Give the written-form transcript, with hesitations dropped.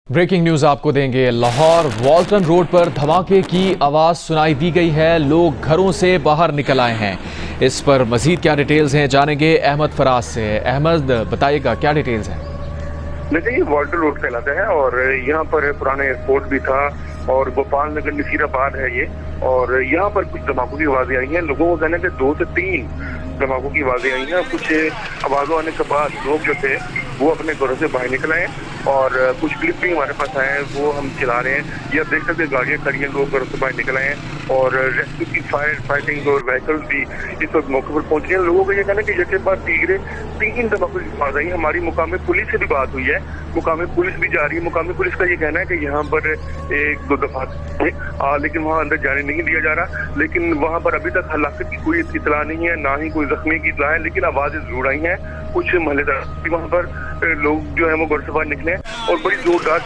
Breaking news आपको देंगे। Lahore वॉल्टन road पर धमाके की आवाज सुनाई दी गई है। लोग घरों से बाहर निकल आए हैं। इस पर मजीद क्या डिटेल्स हैं जानेंगे अहमद फराज से। अहमद, बताइएगा क्या डिटेल्स हैं। देखिए, ये वॉल्टन रोड कहलाता है और यहाँ पर पुराना एयरपोर्ट भी था और गोपाल नगर नसीराबाद है ये। और यहाँ पर कुछ धमाकों की आवाजें आई हैं। लोगों को कहना है कि 2 से 3 धमाकों की आवाजें आई हैं। कुछ आवाजों आने के बाद लोग जो थे वो अपने घरों से बाहर निकल आए और कुछ क्लिप भी हमारे पास आए हैं, वो हम चला रहे हैं। ये आप देख सकते हैं, गाड़ियां खड़ी हैं, लोग घरों से बाहर निकल आए हैं और रेस्क्यू की फायर फाइटिंग और व्हीकल्स भी इस वक्त मौके पर पहुंच गए हैं। लोगों का ये कहना है कि जैसे बाद 3 धमाकों की आवाज आई। हमारी मुकामी पुलिस से भी बात हुई है, मुकामी पुलिस भी जा रही है। मुकामी पुलिस का ये कहना है कि यहाँ पर 1-2 दफा लेकिन वहाँ अंदर जाने नहीं दिया जा रहा। लेकिन वहाँ पर अभी तक हलाकत की कोई इतला नहीं है, ना ही कोई जख्मी की इतला है, लेकिन आवाजें जरूर आई हैं। कुछ महल्लेदार वहाँ पर लोग जो है वो घर से बाहर निकले और बड़ी जोरदार